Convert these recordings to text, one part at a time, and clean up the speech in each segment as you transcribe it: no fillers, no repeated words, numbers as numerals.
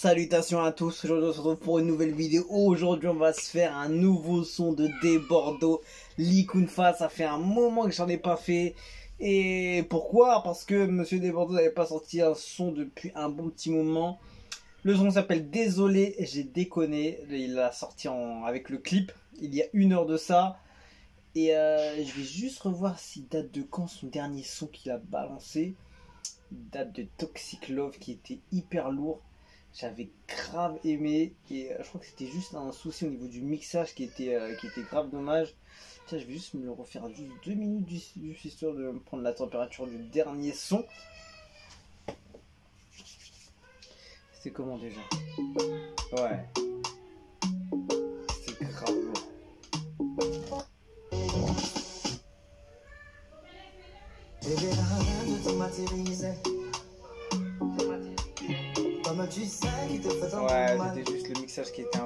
Salutations à tous, aujourd'hui on se retrouve pour une nouvelle vidéo. Aujourd'hui on va se faire un nouveau son de Desbordeaux, Likunfa. Ça fait un moment que j'en ai pas fait. Et pourquoi? Parce que Monsieur Desbordeaux n'avait pas sorti un son depuis un bon petit moment. Le son s'appelle Désolé, j'ai déconné. Il l'a sorti avec le clip il y a 1 heure de ça. Et je vais juste revoir s'il date de quand son dernier son qu'il a balancé. Il date de Toxic Love qui était hyper lourd. J'avais grave aimé et je crois que c'était juste un souci au niveau du mixage qui était grave dommage. Tiens, je vais juste me le refaire juste 2 minutes juste histoire de prendre la température du dernier son. C'était comment déjà? Ouais. C'était grave lourd. Ouais, c'était juste le mixage qui était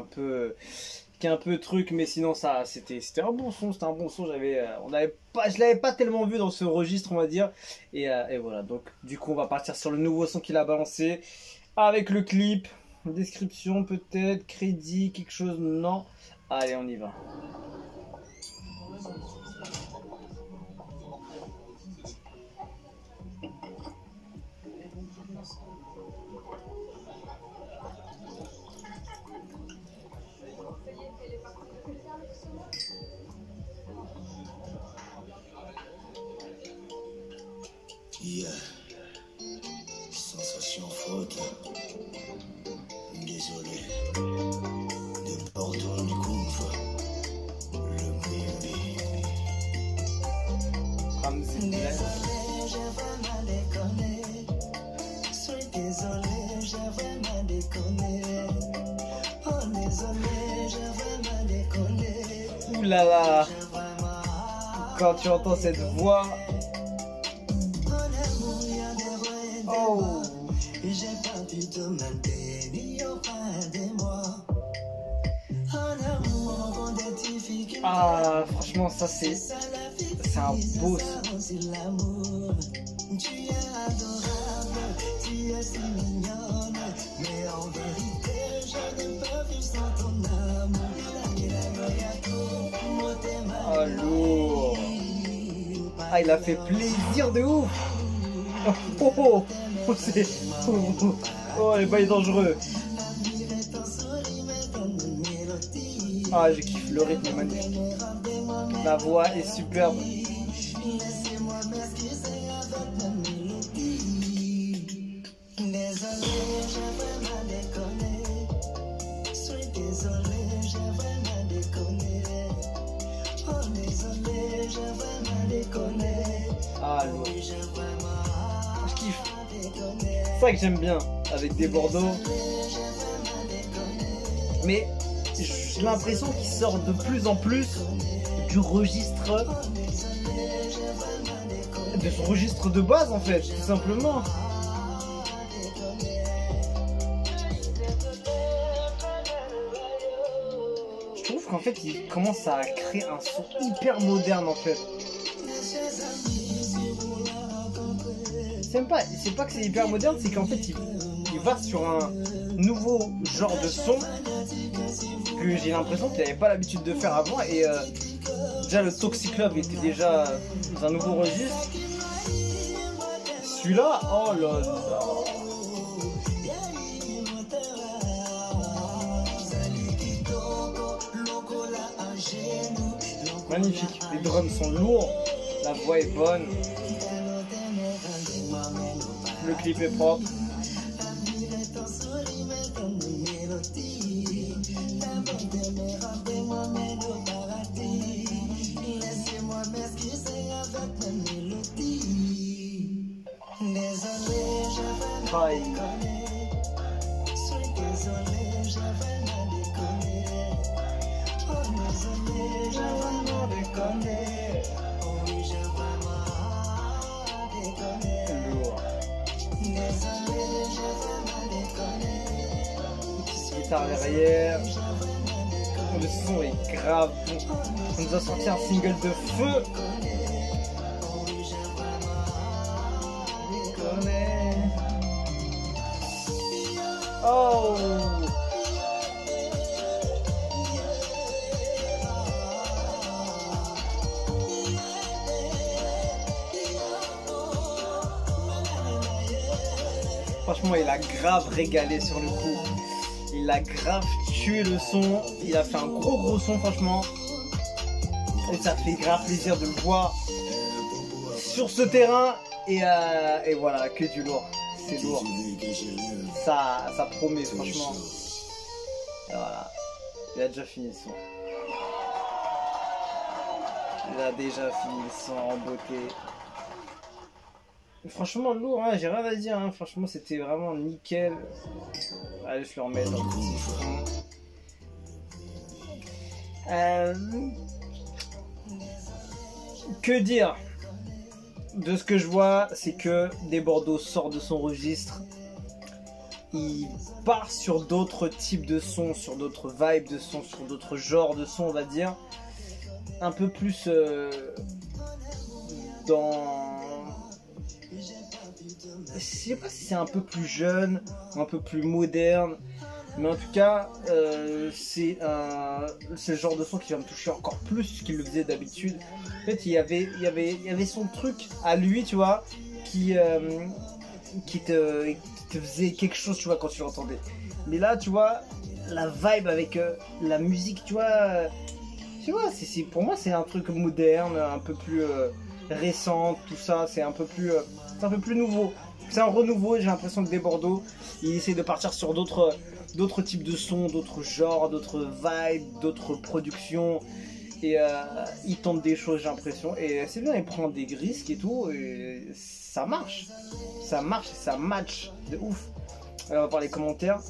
un peu truc, mais sinon ça c'était un bon son, je l'avais pas tellement vu dans ce registre, on va dire, et voilà. Donc du coup on va partir sur le nouveau son qu'il a balancé avec le clip, description peut-être, crédit, quelque chose, non. Allez, on y va. Yeah, sensation faute. Désolé. De Bordeaux, Likunfa. Le bébé. Désolé, j'ai vraiment déconné. Suis désolé, j'ai vraiment déconné. Oh, désolé, j'ai vraiment déconné. Ouh là là. Quand tu entends cette voix. Oh. J'ai pas pu te maintenir auprès de moi. Ah, franchement, ça c'est un beau son. Tu es adorable, tu es si mignonne, mais en vérité, je ne peux vivre sans ton amour. Ah, lourd. Ah, il a fait plaisir de ouf. Oh, oh, oh, oh, les bails dangereux. Ah, je kiffe, le rythme est magnifique. La voix est superbe. Ah, lourd. Je kiffe. C'est ça que j'aime bien avec Desbordeaux. Mais j'ai l'impression qu'il sort de plus en plus du registre, de son registre de base en fait, tout simplement. Je trouve qu'en fait il commence à créer un son hyper moderne en fait. C'est pas que c'est hyper moderne, c'est qu'en fait il va sur un nouveau genre de son que j'ai l'impression qu'il n'avait pas l'habitude de faire avant. Et déjà le Toxic Love était déjà dans un nouveau registre. Celui-là, oh là là. Magnifique, les drums sont lourds, la voix est bonne. Le clip est propre. Aïe. Guitare derrière. Le son est grave bon. On nous a sorti un single de feu. Oh. Franchement, il a grave régalé sur le coup. Il a grave tué le son. Il a fait un gros son, franchement. Et ça fait grave plaisir de le voir sur ce terrain. Et voilà, que du lourd. C'est lourd. Ça promet, franchement. Et voilà. Il a déjà fini le son. Il a déjà fini le son en beauté. Franchement lourd, hein, j'ai rien à dire, hein. Franchement c'était vraiment nickel. Allez, je le remets dans le petit fond. Que dire? De ce que je vois, c'est que Desbordeaux sort de son registre. Il part sur d'autres types de sons, sur d'autres vibes de sons, sur d'autres genres de sons, on va dire. Un peu plus dans... Je sais pas si c'est un peu plus jeune, un peu plus moderne, mais en tout cas, c'est le genre de son qui va me toucher encore plus qu'il le faisait d'habitude. En fait, il y avait son truc à lui, tu vois, qui te faisait quelque chose, tu vois, quand tu l'entendais. Mais là, tu vois, la vibe avec la musique, tu vois, pour moi, c'est un truc moderne, un peu plus récent, tout ça, c'est un peu plus nouveau. C'est un renouveau, j'ai l'impression que Desbordeaux, il essaie de partir sur d'autres types de sons, d'autres genres, d'autres vibes, d'autres productions. Et il tente des choses, j'ai l'impression. Et c'est bien, il prend des risques et tout. Et ça marche. Ça marche et ça match de ouf. Alors, on va voir les commentaires.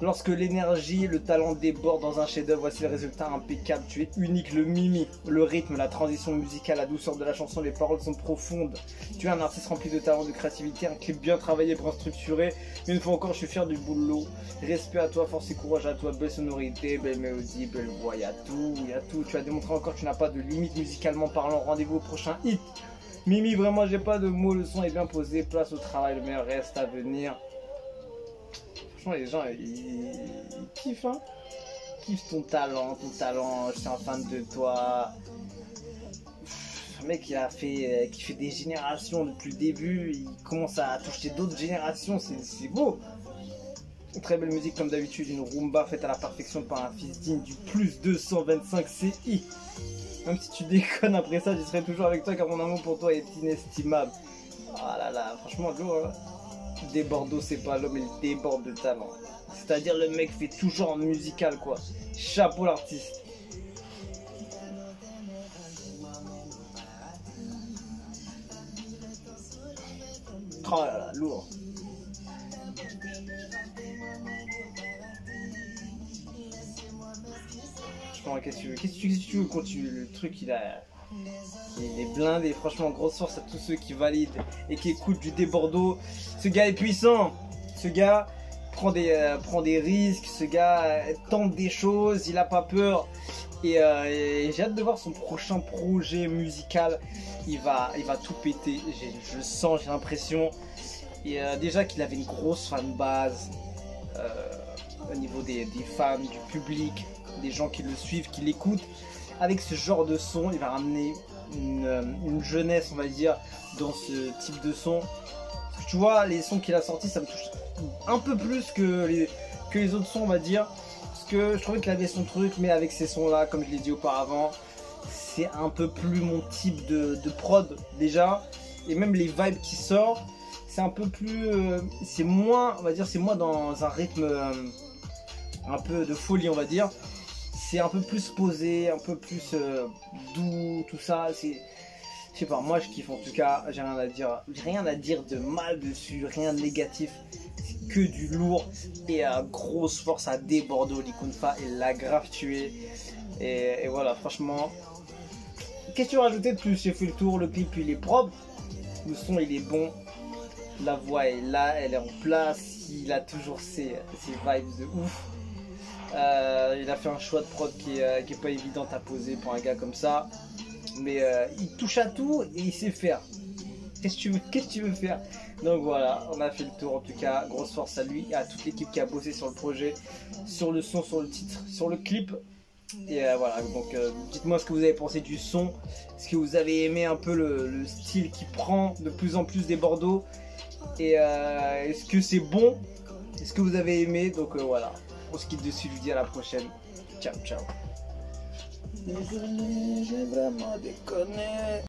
Lorsque l'énergie, le talent déborde dans un chef-d'œuvre, voici le résultat impeccable. Tu es unique, le mimi, le rythme, la transition musicale, la douceur de la chanson, les paroles sont profondes. Tu es un artiste rempli de talent, de créativité, un clip bien travaillé, bien structuré. Une fois encore, je suis fier du boulot. Respect à toi, force et courage à toi, belle sonorité, belle mélodie, belle voix, il y a tout, il y a tout. Tu as démontré encore que tu n'as pas de limite musicalement parlant. Rendez-vous au prochain hit. Mimi, vraiment, j'ai pas de mots, le son est bien posé, place au travail, le meilleur reste à venir. Franchement, les gens, ils kiffent, hein. Ils kiffent ton talent, je suis un fan de toi. Un mec qui fait des générations depuis le début, il commence à toucher d'autres générations, c'est beau. Très belle musique comme d'habitude, une rumba faite à la perfection par un fils digne du plus 225 CI. Même si tu déconnes après ça, je serai toujours avec toi car mon amour pour toi est inestimable. Ah là là, franchement, lourd, hein. Desbordeaux, c'est pas l'homme, il déborde de talent. C'est-à-dire le mec fait toujours en musical, quoi. Chapeau l'artiste. Oh là là, lourd. Qu'est-ce que tu veux continuer? Le truc, il est blindé. Franchement, grosse force à tous ceux qui valident et qui écoutent du Desbordeaux. Ce gars est puissant. Ce gars prend des risques. Ce gars tente des choses. Il a pas peur. Et j'ai hâte de voir son prochain projet musical. Il va tout péter. Je le sens, j'ai l'impression. Et déjà qu'il avait une grosse fanbase au niveau des fans, du public, des gens qui le suivent, qui l'écoutent. Avec ce genre de son, il va ramener une jeunesse, on va dire, dans ce type de son. Parce que tu vois, les sons qu'il a sortis, ça me touche un peu plus que les autres sons, on va dire. Parce que je trouvais qu'il avait son truc, mais avec ces sons-là, comme je l'ai dit auparavant, c'est un peu plus mon type de prod, déjà. Et même les vibes qui sortent, c'est un peu plus... c'est moins, on va dire, c'est moins dans un rythme un peu de folie, on va dire. C'est un peu plus posé, un peu plus doux, tout ça. Je sais pas, moi je kiffe en tout cas, j'ai rien à dire de mal dessus, rien de négatif. C'est que du lourd et grosse force à Desbordeaux, Likunfa, il l'a grave tué. Et voilà, franchement. Qu'est-ce que tu veux rajouter de plus? J'ai fait le tour, le clip il est propre, le son il est bon, la voix est là, elle est en place, il a toujours ses vibes de ouf. Il a fait un choix de prod qui est pas évident à poser pour un gars comme ça, mais il touche à tout et il sait faire. qu'est-ce que tu veux faire? Donc voilà, on a fait le tour en tout cas. Grosse force à lui et à toute l'équipe qui a bossé sur le projet, sur le son, sur le titre, sur le clip. Et voilà, donc dites-moi ce que vous avez pensé du son. Est-ce que vous avez aimé un peu le style qui prend de plus en plus des Bordeaux? Et est-ce que c'est bon? Est-ce que vous avez aimé? Donc voilà, on se quitte dessus, je vous dis à la prochaine. Ciao, ciao. Désolé, j'ai vraiment déconné.